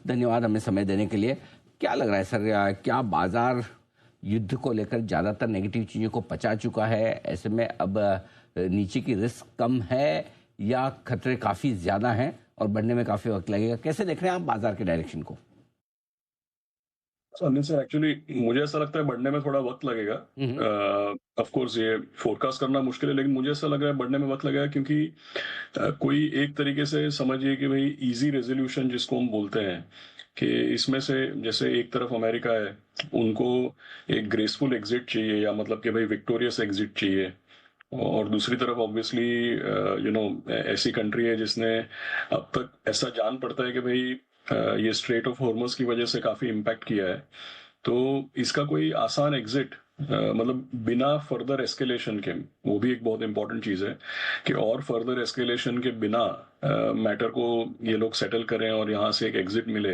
धन्यवाद हमें समय देने के लिए। क्या लग रहा है सर, क्या बाजार युद्ध को लेकर ज़्यादातर नेगेटिव चीज़ों को पचा चुका है? ऐसे में अब नीचे की रिस्क कम है या खतरे काफ़ी ज़्यादा हैं और बढ़ने में काफ़ी वक्त लगेगा? कैसे देख रहे हैं आप बाजार के डायरेक्शन को? अनिल सर, एक्चुअली मुझे ऐसा लगता है बढ़ने में थोड़ा वक्त लगेगा। हम्म। ऑफ कोर्स ये फोरकास्ट करना मुश्किल है, लेकिन मुझे ऐसा लग रहा है बढ़ने में वक्त लगेगा, क्योंकि कोई एक तरीके से समझिए कि भाई इजी रेजोल्यूशन जिसको हम बोलते हैं, कि इसमें से जैसे एक तरफ अमेरिका है, उनको एक ग्रेसफुल एग्जिट चाहिए, या मतलब कि भाई विक्टोरियस एग्जिट चाहिए। और दूसरी तरफ ऑब्वियसली ऐसी कंट्री है जिसने अब तक ऐसा जान पड़ता है कि भाई ये स्ट्रेट ऑफ हॉर्मस की वजह से काफी इम्पैक्ट किया है। तो इसका कोई आसान एग्जिट, मतलब बिना फर्दर एस्केलेशन के, वो भी एक बहुत इंपॉर्टेंट चीज है कि और फर्दर एस्केलेशन के बिना मैटर को ये लोग सेटल करें और यहाँ से एक एग्जिट मिले,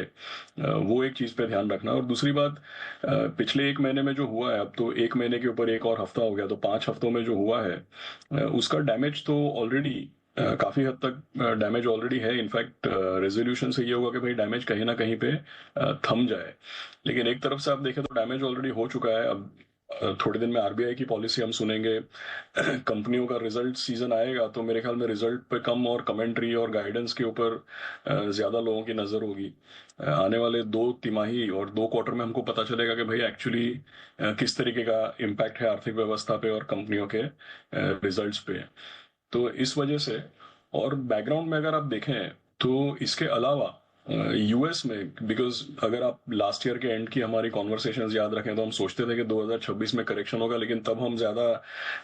वो एक चीज पे ध्यान रखना। और दूसरी बात, पिछले एक महीने में जो हुआ है, अब तो एक महीने के ऊपर एक और हफ्ता हो गया, तो 5 हफ्तों में जो हुआ है उसका डैमेज तो ऑलरेडी काफी हद तक डैमेज ऑलरेडी है। इनफैक्ट रेजोल्यूशन से ये होगा कि भाई डैमेज कहीं ना कहीं पे थम जाए। लेकिन एक तरफ से आप देखें तो डैमेज ऑलरेडी हो चुका है। अब थोड़े दिन में आरबीआई की पॉलिसी हम सुनेंगे, कंपनियों का रिजल्ट सीजन आएगा, तो मेरे ख्याल में रिजल्ट पे कम और कमेंट्री और गाइडेंस के ऊपर ज्यादा लोगों की नजर होगी। आने वाले 2 तिमाही और 2 क्वार्टर में हमको पता चलेगा कि भाई एक्चुअली किस तरीके का इम्पैक्ट है आर्थिक व्यवस्था पे और कंपनियों के रिजल्ट्स पे। तो इस वजह से, और बैकग्राउंड में अगर आप देखें तो इसके अलावा यूएस में, बिकॉज अगर आप लास्ट ईयर के एंड की हमारी कॉन्वर्सेशंस याद रखें तो हम सोचते थे कि 2026 में करेक्शन होगा, लेकिन तब हम ज्यादा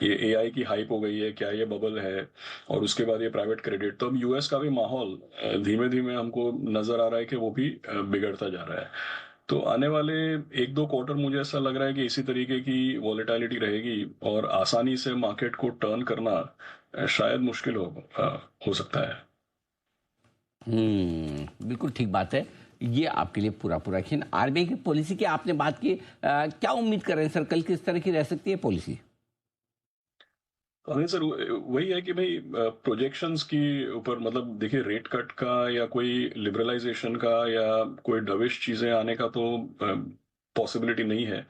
ये एआई की हाइप हो गई है, क्या ये बबल है, और उसके बाद ये प्राइवेट क्रेडिट, तो अब यूएस का भी माहौल धीमे धीमे हमको नजर आ रहा है कि वो भी बिगड़ता जा रहा है। तो आने वाले 1-2 क्वार्टर मुझे ऐसा लग रहा है कि इसी तरीके की वॉलेटिलिटी रहेगी, और आसानी से मार्केट को टर्न करना शायद मुश्किल हो सकता है। बिल्कुल ठीक बात है। ये आपके लिए पूरा पूरा यकीन। आरबीआई की पॉलिसी की आपने बात की, क्या उम्मीद कर रहे हैं सर, कल किस तरह की रह सकती है पॉलिसी? अनिल सर, वही है कि भाई प्रोजेक्शंस की ऊपर, मतलब देखिए, रेट कट का या कोई लिबरलाइजेशन का या कोई डविश चीजें आने का तो पॉसिबिलिटी नहीं है,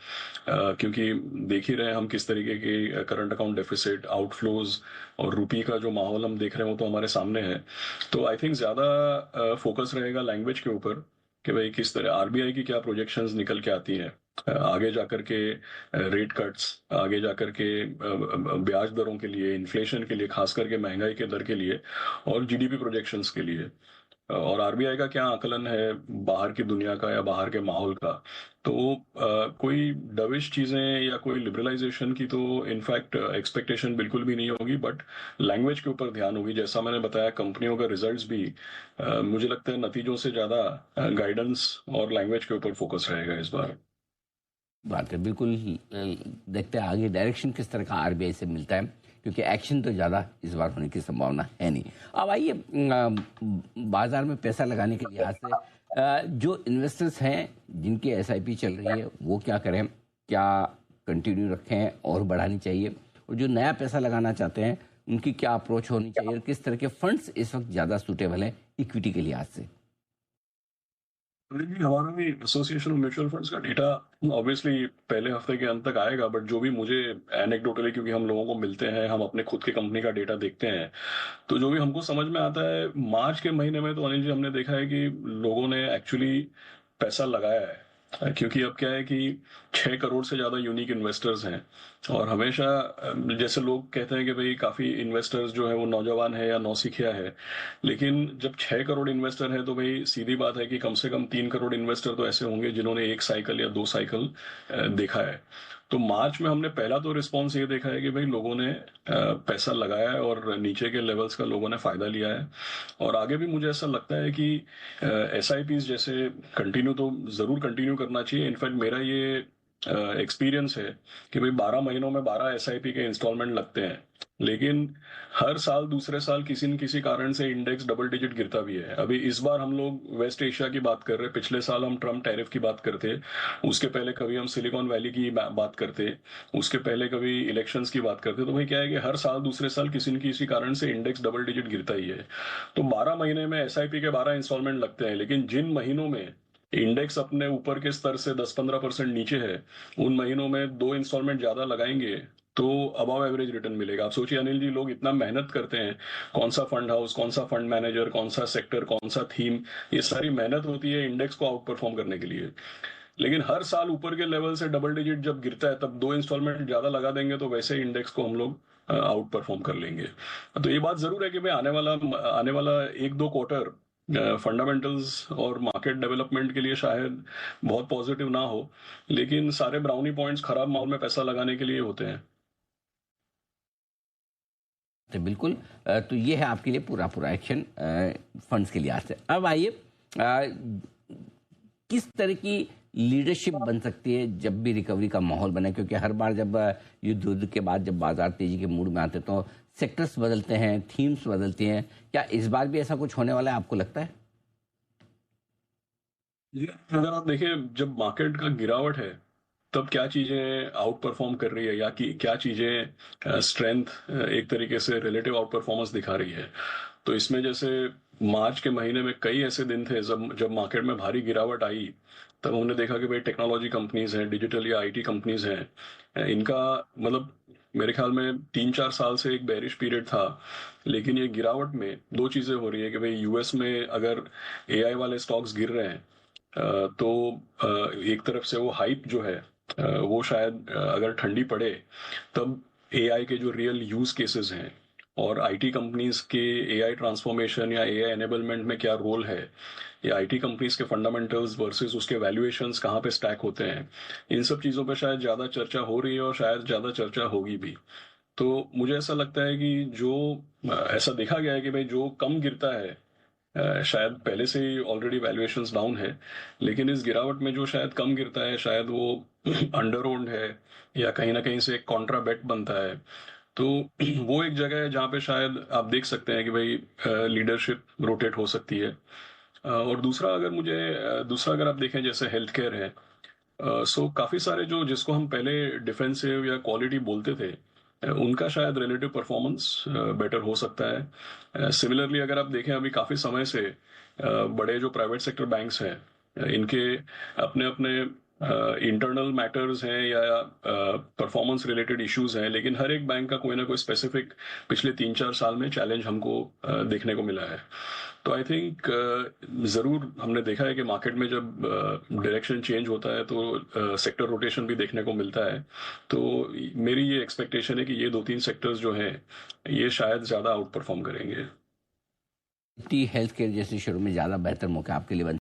क्योंकि देख ही रहे हैं हम किस तरीके के करंट अकाउंट डेफिसिट, आउटफ्लोज और रुपी का जो माहौल हम देख रहे हो तो हमारे सामने है। तो आई थिंक ज्यादा फोकस रहेगा लैंग्वेज के ऊपर, कि भाई किस तरह आरबीआई की क्या प्रोजेक्शंस निकल के आती है आगे जाकर के, रेट कट्स आगे जाकर के, ब्याज दरों के लिए, इन्फ्लेशन के लिए, खास करके महंगाई के दर के लिए, और जीडीपी प्रोजेक्शंस के लिए, और आरबीआई का क्या आकलन है बाहर की दुनिया का या बाहर के माहौल का। तो कोई डविश चीजें या कोई लिबरलाइजेशन की तो इनफैक्ट एक्सपेक्टेशन बिल्कुल भी नहीं होगी, बट लैंग्वेज के ऊपर ध्यान होगी। जैसा मैंने बताया, कंपनियों का रिजल्ट्स भी मुझे लगता है नतीजों से ज्यादा गाइडेंस और लैंग्वेज के ऊपर फोकस रहेगा इस बार। बात है बिल्कुल। देखते हैं आगे डायरेक्शन किस तरह का आरबीआई से मिलता है, क्योंकि एक्शन तो ज़्यादा इस बार होने की संभावना है नहीं। अब आइए, बाजार में पैसा लगाने के लिहाज से जो इन्वेस्टर्स हैं जिनकी एसआईपी चल रही है वो क्या करें? क्या कंटिन्यू रखें और बढ़ानी चाहिए? और जो नया पैसा लगाना चाहते हैं उनकी क्या अप्रोच होनी चाहिए, और किस तरह के फंड्स इस वक्त ज़्यादा सूटेबल हैं इक्विटी के लिहाज से? जी, हमारा भी एसोसिएशन ऑफ म्यूचुअल फंड्स का डेटा ऑब्वियसली पहले हफ्ते के अंत तक आएगा, बट जो भी मुझे एनेक्डोटली, क्योंकि हम लोगों को मिलते हैं, हम अपने खुद के कंपनी का डेटा देखते हैं, तो जो भी हमको समझ में आता है, मार्च के महीने में तो अनिल जी हमने देखा है कि लोगों ने एक्चुअली पैसा लगाया है। क्योंकि अब क्या है कि 6 करोड़ से ज्यादा यूनिक इन्वेस्टर्स हैं, और हमेशा जैसे लोग कहते हैं कि भाई काफी इन्वेस्टर्स जो है वो नौजवान है या नौसिखिया है, लेकिन जब 6 करोड़ इन्वेस्टर है तो भाई सीधी बात है कि कम से कम 3 करोड़ इन्वेस्टर तो ऐसे होंगे जिन्होंने 1 साइकिल या 2 साइकिल देखा है। तो मार्च में हमने पहला तो रिस्पॉन्स ये देखा है कि भाई लोगों ने पैसा लगाया है और नीचे के लेवल्स का लोगों ने फायदा लिया है। और आगे भी मुझे ऐसा लगता है कि एसआईपीज जैसे कंटिन्यू तो जरूर कंटिन्यू करना चाहिए। इनफैक्ट मेरा ये एक्सपीरियंस है कि भाई 12 महीनों में 12 एसआईपी के इंस्टॉलमेंट लगते हैं, लेकिन हर साल दूसरे साल किसी न किसी कारण से इंडेक्स डबल डिजिट गिरता भी है। अभी इस बार हम लोग वेस्ट एशिया की बात कर रहे हैं, पिछले साल हम ट्रम्प टैरिफ की बात करते, उसके पहले कभी हम सिलिकॉन वैली की बात करते, उसके पहले कभी इलेक्शंस की बात करते। तो भाई क्या है कि हर साल दूसरे साल किसी न किसी कारण से इंडेक्स डबल डिजिट गिरता ही है। तो 12 महीने में एसआईपी के 12 इंस्टॉलमेंट लगते हैं, लेकिन जिन महीनों में इंडेक्स अपने ऊपर के स्तर से 10-15% नीचे है, उन महीनों में 2 इंस्टॉलमेंट ज़्यादा लगाएँगे, तो अबव एवरेज रिटर्न मिलेगा। आप सोचिए अनिल जी, लोग इतना मेहनत करते हैं, कौन-सा फंड हाउस, कौन-सा फंड मैनेजर, कौन-सा सेक्टर, कौन-सा थीम, ये सारी मेहनत होती है इंडेक्स को आउट परफॉर्म करने के लिए। लेकिन हर साल ऊपर के लेवल से डबल डिजिट जब गिरता है, तब 2 इंस्टॉलमेंट ज़्यादा लगा देंगे, तो वैसे इंडेक्स को हम लोग आउट परफॉर्म कर लेंगे। तो ये बात ज़रूर है कि भाई आने वाला 1-2 क्वार्टर फंडामेंटल्स और मार्केट डेवलपमेंट के लिए शायद बहुत पॉजिटिव ना हो, लेकिन सारे ब्राउनी पॉइंट्स खराब माहौल में पैसा लगाने के लिए होते हैं। तो बिल्कुल तो ये है आपके लिए पूरा पूरा एक्शन फंड्स के लिहाज से। अब आइए किस तरह की लीडरशिप बन सकती है जब भी रिकवरी का माहौल बने, क्योंकि हर बार जब युद्ध के बाद जब बाजार तेजी के मूड में आते तो सेक्टर्स बदलते हैं, थीम्स बदलती हैं। क्या इस बार भी ऐसा कुछ होने वाला है, आपको लगता है? जी, अगर आप देखिए, जब मार्केट का गिरावट है, तब क्या चीजें आउट परफॉर्म कर रही है, या कि क्या चीजें स्ट्रेंथ, एक तरीके से रिलेटिव आउट परफॉर्मेंस दिखा रही है। तो इसमें जैसे मार्च के महीने में कई ऐसे दिन थे जब जब मार्केट में भारी गिरावट आई, तब हमने देखा कि भाई टेक्नोलॉजी कंपनीज हैं, डिजिटल या आईटी कंपनीज हैं, इनका मतलब मेरे ख्याल में 3-4 साल से एक बेरिश पीरियड था। लेकिन ये गिरावट में दो चीजें हो रही है कि भाई यूएस में अगर एआई वाले स्टॉक्स गिर रहे हैं, तो एक तरफ से वो हाइप जो है, वो शायद अगर ठंडी पड़े, तब एआई के जो रियल यूज केसेस हैं और आईटी कंपनीज के एआई ट्रांसफॉर्मेशन या एआई एनेबलमेंट में क्या रोल है, या आईटी कंपनीज के फंडामेंटल्स वर्सेस उसके वैल्यूएशंस कहाँ पे स्टैक होते हैं, इन सब चीज़ों पे शायद ज़्यादा चर्चा हो रही है और शायद ज़्यादा चर्चा होगी भी। तो मुझे ऐसा लगता है कि जो ऐसा देखा गया है कि भाई जो कम गिरता है, शायद पहले से ही ऑलरेडी वैल्यूएशंस डाउन है, लेकिन इस गिरावट में जो शायद कम गिरता है, शायद वो अंडर ओन्ड है, या कहीं ना कहीं से एक कॉन्ट्रा बेट बनता है। तो वो एक जगह है जहाँ पे शायद आप देख सकते हैं कि भाई लीडरशिप रोटेट हो सकती है। और दूसरा अगर आप देखें, जैसे हेल्थ केयर है, सो काफी सारे जो जिसको हम पहले डिफेंसिव या क्वालिटी बोलते थे, उनका शायद रिलेटिव परफॉर्मेंस बेटर हो सकता है। सिमिलरली अगर आप देखें, अभी काफी समय से बड़े जो प्राइवेट सेक्टर बैंक्स हैं, इनके अपने अपने इंटरनल मैटर्स हैं या परफॉर्मेंस रिलेटेड इश्यूज हैं, लेकिन हर एक बैंक का कोई ना कोई स्पेसिफिक पिछले 3-4 साल में चैलेंज हमको देखने को मिला है। तो आई थिंक जरूर हमने देखा है कि मार्केट में जब डायरेक्शन चेंज होता है, तो सेक्टर रोटेशन भी देखने को मिलता है। तो मेरी ये एक्सपेक्टेशन है कि ये 2-3 सेक्टर्स जो हैं, ये शायद ज्यादा आउट परफॉर्म करेंगे। हेल्थ केयर जैसे शुरू में ज़्यादा बेहतर मौका आपके लिए बन